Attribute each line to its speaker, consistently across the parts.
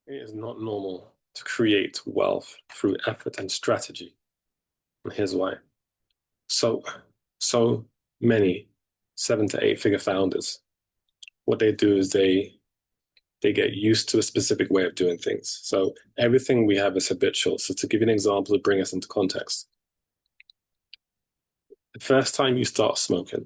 Speaker 1: It is not normal to create wealth through effort and strategy. And here's why. So, so many 7 to 8 figure founders, what they do is they get used to a specific way of doing things. So everything we have is habitual. So to give you an example to bring us into context, the first time you start smoking,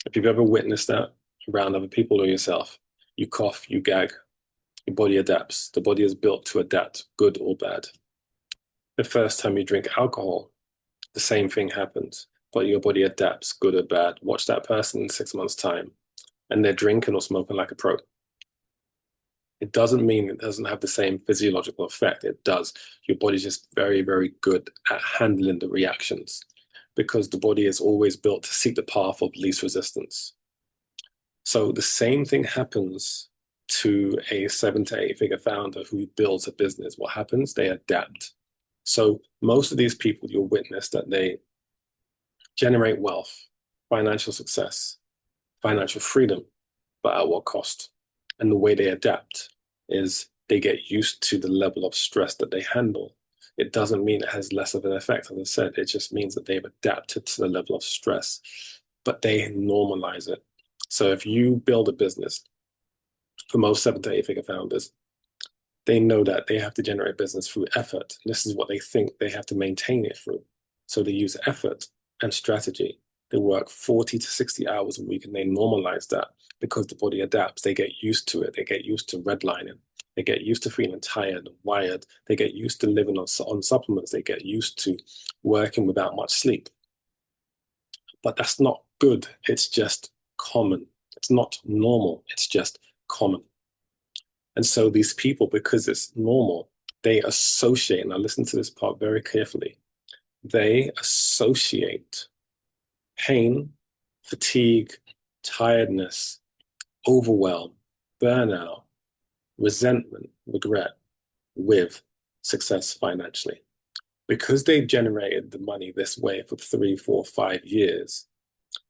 Speaker 1: if you've ever witnessed that around other people or yourself, you cough, you gag, your body adapts. The body is built to adapt, good or bad. The first time you drink alcohol, the same thing happens, but your body adapts, good or bad. Watch that person in 6 months' time, and they're drinking or smoking like a pro. It doesn't mean it doesn't have the same physiological effect. It does. Your body's just very, very good at handling the reactions because the body is always built to seek the path of least resistance. So the same thing happens to a 7 to 8 figure founder who builds a business. What happens? They adapt. So most of these people, you'll witness that they generate wealth, financial success, financial freedom, but at what cost? And the way they adapt is they get used to the level of stress that they handle. It doesn't mean it has less of an effect, as I said, it just means that they've adapted to the level of stress, but they normalize it. So if you build a business, for most 7 to 8 figure founders, they know that they have to generate business through effort. This is what they think they have to maintain it through. So they use effort and strategy. They work 40 to 60 hours a week and they normalize that because the body adapts. They get used to it. They get used to redlining. They get used to feeling tired and wired. They get used to living on supplements. They get used to working without much sleep. But that's not good. It's just common. It's not normal. It's just common. And so these people, because it's normal, they associate, and I listen to this part very carefully, they associate pain, fatigue, tiredness, overwhelm, burnout, resentment, regret with success financially. Because they generated the money this way for 3, 4, 5 years,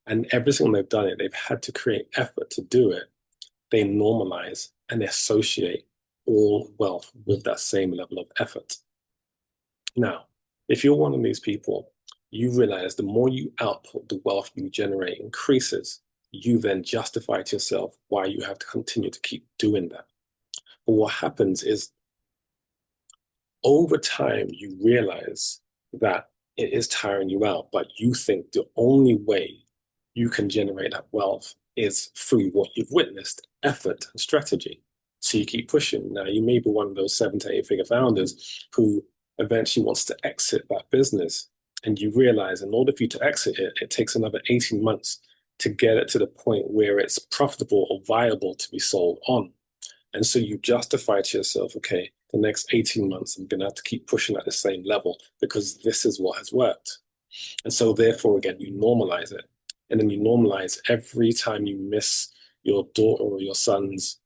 Speaker 1: and every single time they've done it, they've had to create effort to do it. They normalize and they associate all wealth with that same level of effort. Now, if you're one of these people, you realize the more you output, the wealth you generate increases. You then justify to yourself why you have to continue to keep doing that. But what happens is over time, you realize that it is tiring you out, but you think the only way you can generate that wealth is through what you've witnessed, effort and strategy. So you keep pushing. Now, you may be one of those 7 to 8 figure founders who eventually wants to exit that business. And you realize in order for you to exit it, it takes another 18 months to get it to the point where it's profitable or viable to be sold on. And so you justify to yourself, okay, the next 18 months, I'm going to have to keep pushing at the same level because this is what has worked. And so therefore, again, you normalize it. And then you normalize every time you miss your daughter or your son's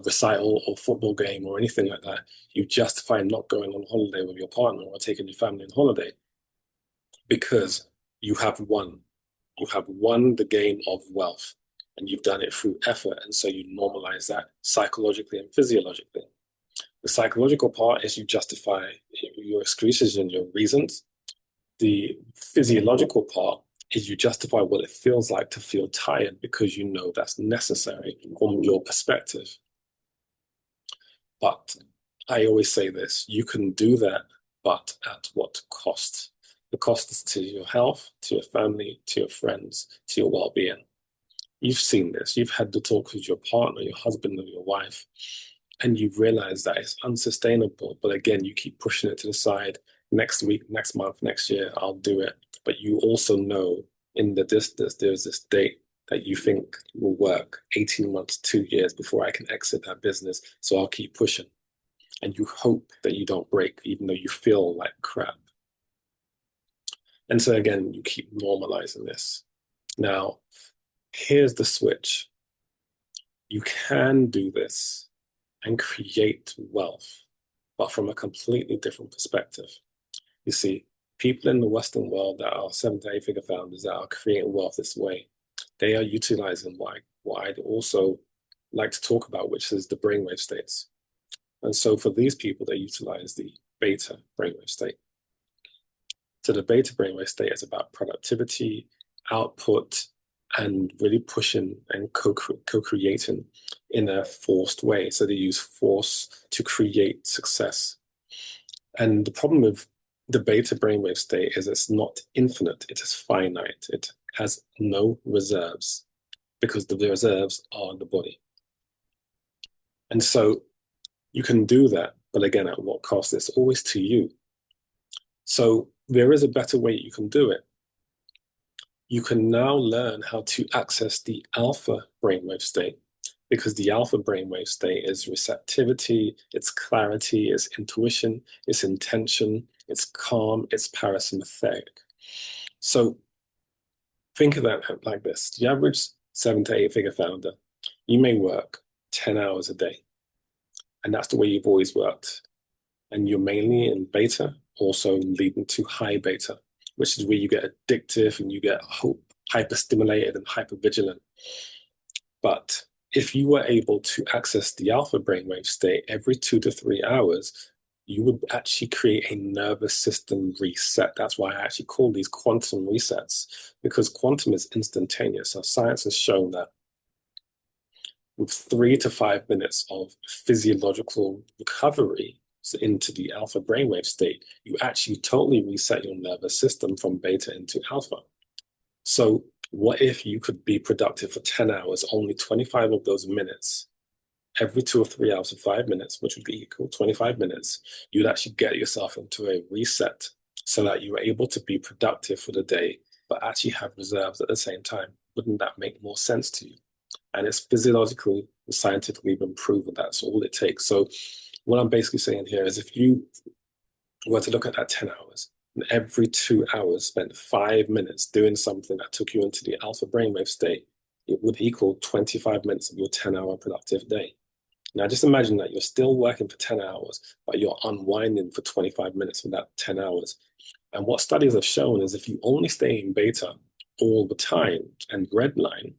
Speaker 1: recital or football game or anything like that, you justify not going on holiday with your partner or taking your family on holiday because you have won. You have won the game of wealth and you've done it through effort. And so you normalize that psychologically and physiologically. The psychological part is you justify your excuses and your reasons. The physiological part is you justify what it feels like to feel tired because you know that's necessary from your perspective. But I always say this, you can do that, but at what cost? The cost is to your health, to your family, to your friends, to your well-being. You've seen this. You've had the talk with your partner, your husband, or your wife, and you realize that it's unsustainable. But again, you keep pushing it to the side. Next week, next month, next year, I'll do it. But you also know in the distance, there's this date that you think will work 18 months, 2 years before I can exit that business. So I'll keep pushing. And you hope that you don't break, even though you feel like crap. And so again, you keep normalizing this. Now, here's the switch. You can do this and create wealth, but from a completely different perspective. You see, people in the Western world that are 7 to 8 figure founders that are creating wealth this way, they are utilizing what I'd also like to talk about, which is the brainwave states. And so for these people, they utilize the beta brainwave state. So the beta brainwave state is about productivity, output, and really pushing and co-creating in a forced way. So they use force to create success. And the problem with the beta brainwave state is it's not infinite, it is finite. It has no reserves because the reserves are the body. And so you can do that, but again, at what cost? It's always to you. So there is a better way you can do it. You can now learn how to access the alpha brainwave state, because the alpha brainwave state is receptivity, it's clarity, it's intuition, it's intention, it's calm, it's parasympathetic. So think of that like this. The average 7 to 8 figure founder, you may work 10 hours a day, and that's the way you've always worked. And you're mainly in beta, also leading to high beta, which is where you get addictive and you get hyper stimulated and hyper vigilant. But if you were able to access the alpha brainwave state every 2 to 3 hours, you would actually create a nervous system reset. That's why I actually call these quantum resets, because quantum is instantaneous. So science has shown that with 3 to 5 minutes of physiological recovery into the alpha brainwave state, you actually totally reset your nervous system from beta into alpha. So what if you could be productive for 10 hours, only 25 of those minutes, every 2 or 3 hours of 5 minutes, which would be equal 25 minutes, you'd actually get yourself into a reset so that you were able to be productive for the day, but actually have reserves at the same time. Wouldn't that make more sense to you? And it's physiologically and scientifically been proven that's all it takes. So what I'm basically saying here is if you were to look at that 10 hours, and every 2 hours spent 5 minutes doing something that took you into the alpha brainwave state, it would equal 25 minutes of your 10-hour productive day. Now, just imagine that you're still working for 10 hours, but you're unwinding for 25 minutes for that 10 hours. And what studies have shown is if you only stay in beta all the time and redline,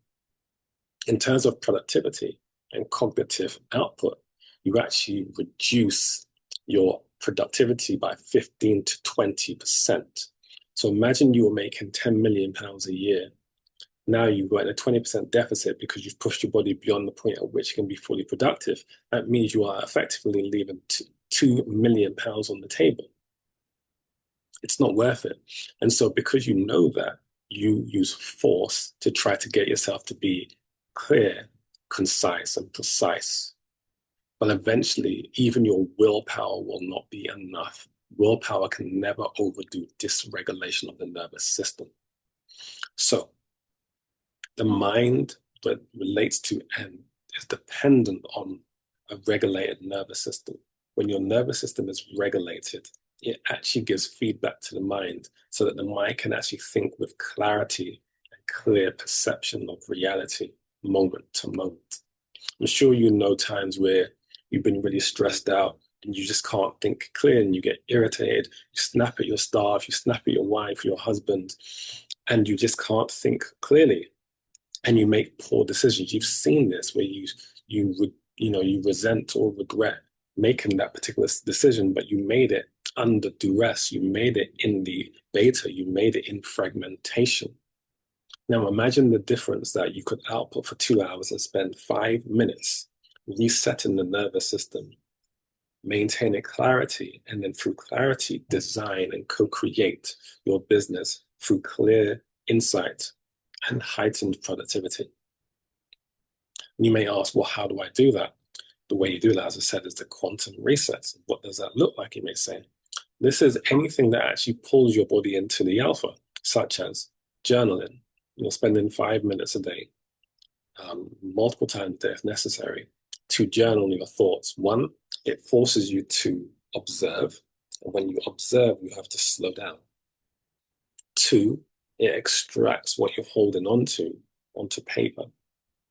Speaker 1: in terms of productivity and cognitive output, you actually reduce your productivity by 15 to 20%. So imagine you were making £10 million a year. Now you've got a 20% deficit because you've pushed your body beyond the point at which you can be fully productive. That means you are effectively leaving £2 million on the table. It's not worth it. And so because you know that, you use force to try to get yourself to be clear, concise, and precise. But eventually, even your willpower will not be enough. Willpower can never overdo dysregulation of the nervous system. So the mind that relates to and is dependent on a regulated nervous system. When your nervous system is regulated, it actually gives feedback to the mind so that the mind can actually think with clarity and clear perception of reality, moment to moment. I'm sure you know times where you've been really stressed out and you just can't think clear and you get irritated. You snap at your staff, you snap at your wife, your husband, and you just can't think clearly. And you make poor decisions. You've seen this where you resent or regret making that particular decision, but you made it under duress. You made it in the beta. You made it in fragmentation. Now imagine the difference that you could output for 2 hours and spend 5 minutes resetting the nervous system, maintaining clarity, and then through clarity, design and co-create your business through clear insight and heightened productivity. And you may ask, well, how do I do that? The way you do that, as I said, is the quantum reset. What does that look like, you may say? This is anything that actually pulls your body into the alpha, such as journaling, spending 5 minutes a day, multiple times a day if necessary, to journal your thoughts. One, it forces you to observe. And when you observe, you have to slow down. Two, it extracts what you're holding onto paper.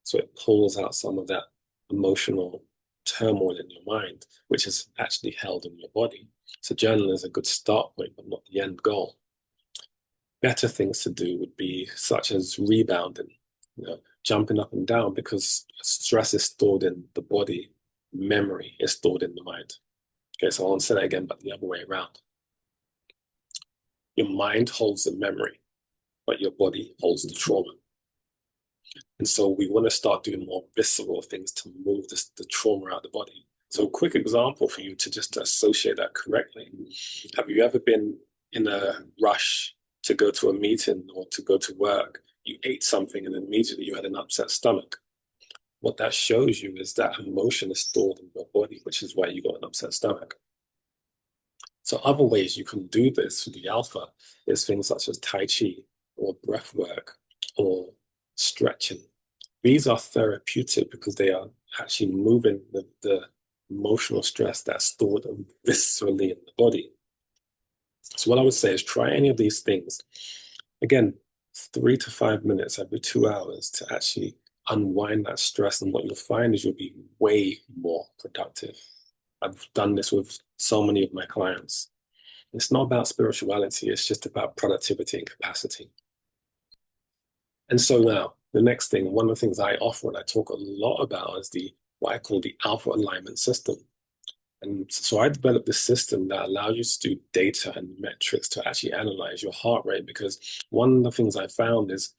Speaker 1: So it pulls out some of that emotional turmoil in your mind, which is actually held in your body. So journaling is a good start point, but not the end goal. Better things to do would be such as rebounding, jumping up and down, because stress is stored in the body Memory is stored in the mind. Okay, so I want to say that again, but the other way around. Your mind holds the memory, but your body holds the trauma. And so we want to start doing more visceral things to move the trauma out of the body. So a quick example for you to just associate that correctly. Have you ever been in a rush to go to a meeting or to go to work? You ate something and immediately you had an upset stomach. What that shows you is that emotion is stored in your body, which is why you got an upset stomach. So other ways you can do this for the alpha is things such as Tai Chi or breath work or stretching. These are therapeutic because they are actually moving the emotional stress that's stored viscerally in the body. So what I would say is try any of these things. Again, 3 to 5 minutes every 2 hours to actually unwind that stress. And what you'll find is you'll be way more productive. I've done this with so many of my clients. It's not about spirituality, it's just about productivity and capacity. And so now, the next thing, one of the things I offer and I talk a lot about is what I call the alpha alignment system. And so I developed this system that allows you to do data and metrics to actually analyze your heart rate. Because one of the things I found is,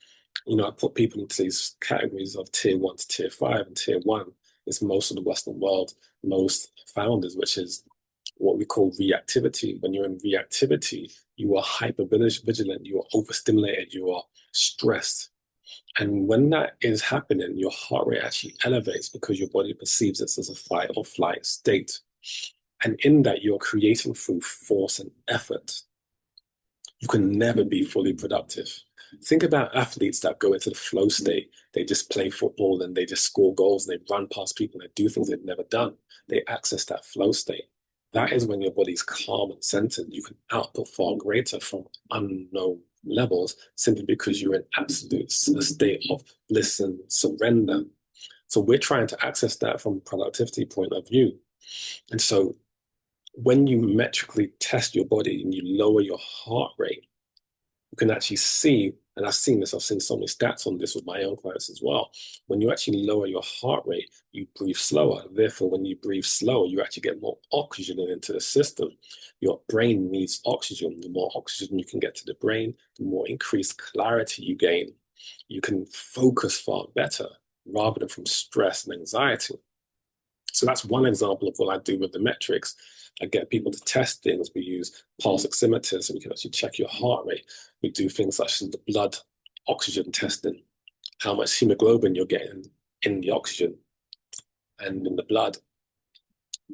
Speaker 1: I put people into these categories of tier 1 to tier 5, and tier 1 is most of the Western world, most founders, which is what we call reactivity. When you're in reactivity, you are hyper vigilant, you are overstimulated, you are stressed. And when that is happening, your heart rate actually elevates because your body perceives this as a fight or flight state. And in that, you're creating through force and effort. You can never be fully productive. Think about athletes that go into the flow state. They just play football and they just score goals and they run past people and they do things they've never done. They access that flow state. That is when your body's calm and centered. You can output far greater from unknown levels simply because you're in absolute state of bliss and surrender. So we're trying to access that from a productivity point of view. And so when you metrically test your body and you lower your heart rate, you can actually see, and I've seen this, I've seen so many stats on this with my own clients as well. When you actually lower your heart rate, you breathe slower. Therefore, when you breathe slower, you actually get more oxygen into the system. Your brain needs oxygen. The more oxygen you can get to the brain, the more increased clarity you gain. You can focus far better rather than from stress and anxiety. So that's one example of what I do with the metrics. I get people to test things. We use pulse oximeters so we can actually check your heart rate. We do things such as the blood oxygen testing, how much hemoglobin you're getting in the oxygen and in the blood.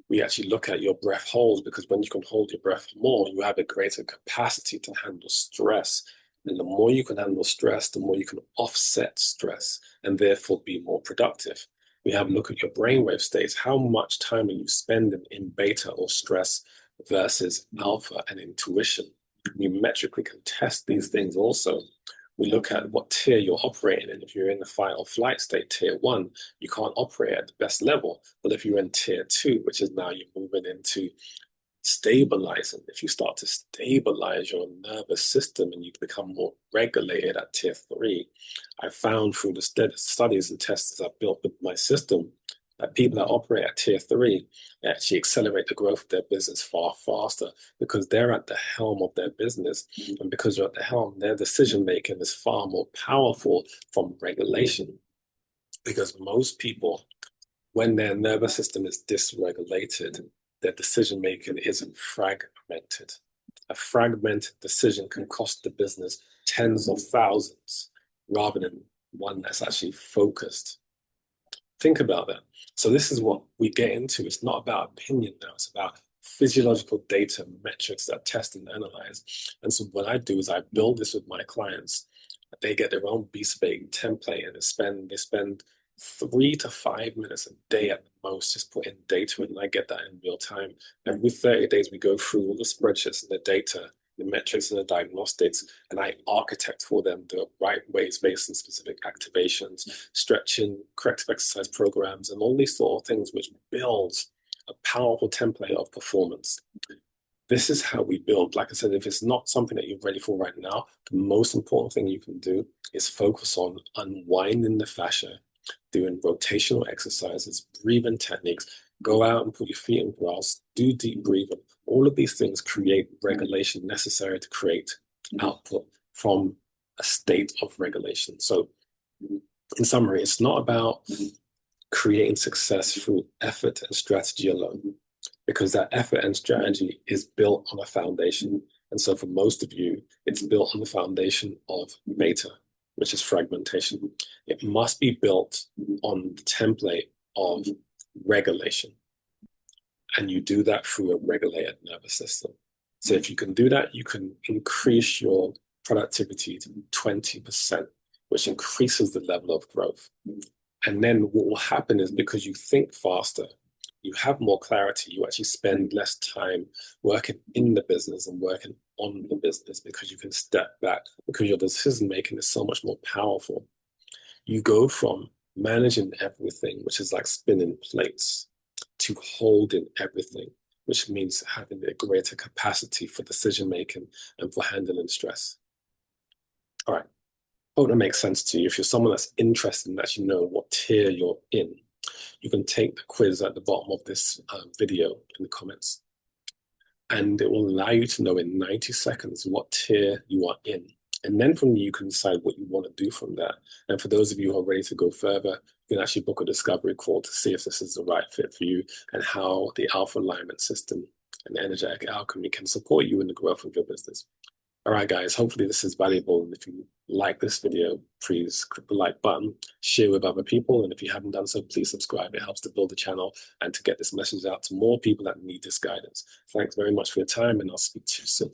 Speaker 1: We actually look at your breath holds because when you can hold your breath more, you have a greater capacity to handle stress. And the more you can handle stress, the more you can offset stress and therefore be more productive. We have a look at your brainwave states. How much time are you spending in beta or stress versus alpha and intuition? We metrically can test these things also. We look at what tier you're operating in. If you're in the fight or flight state, tier 1, you can't operate at the best level. But if you're in tier 2, which is now you're moving into stabilizing, if you start to stabilize your nervous system and you become more regulated at tier 3, I found through the studies and tests I've built with my system that people that operate at tier 3 actually accelerate the growth of their business far faster because they're at the helm of their business. And because they're at the helm, their decision making is far more powerful from regulation. Because most people, when their nervous system is dysregulated, their decision making isn't fragmented. A fragmented decision can cost the business tens of thousands rather than one that's actually focused. Think about that. So this is what we get into. It's not about opinion now. It's about physiological data, metrics that test and analyze. And so what I do is I build this with my clients. They get their own bespoke template and they spend 3 to 5 minutes a day at the most just putting data in, and I get that in real time. Every 30 days, we go through all the spreadsheets and the data, the metrics and the diagnostics, and I architect for them the right ways based on specific activations, stretching, corrective exercise programs, and all these sort of things which builds a powerful template of performance. This is how we build. Like I said, if it's not something that you're ready for right now, the most important thing you can do is focus on unwinding the fascia, doing rotational exercises, breathing techniques, Go out and put your feet in grass, do deep breathing. All of these things create regulation necessary to create output from a state of regulation. So, in summary, it's not about creating success through effort and strategy alone, because that effort and strategy is built on a foundation. And so, for most of you, it's built on the foundation of beta, which is fragmentation. It must be built on the template of regulation. And you do that through a regulated nervous system. So if you can do that, you can increase your productivity to 20%, which increases the level of growth. And then what will happen is, because you think faster, you have more clarity, you actually spend less time working in the business and working on the business, because you can step back, because your decision making is so much more powerful. You go from managing everything, which is like spinning plates, to holding everything, which means having a greater capacity for decision making and for handling stress. All right. Hope that makes sense to you. If you're someone that's interested in actually know what tier you're in, you can take the quiz at the bottom of this video in the comments, and it will allow you to know in 90 seconds what tier you are in. And then from there, you can decide what you want to do from there. And for those of you who are ready to go further, you can actually book a discovery call to see if this is the right fit for you, and how the alpha alignment system and the energetic alchemy can support you in the growth of your business. All right, guys, hopefully this is valuable. And if you like this video, please click the like button, share with other people. And if you haven't done so, please subscribe. It helps to build the channel and to get this message out to more people that need this guidance. Thanks very much for your time, and I'll speak to you soon.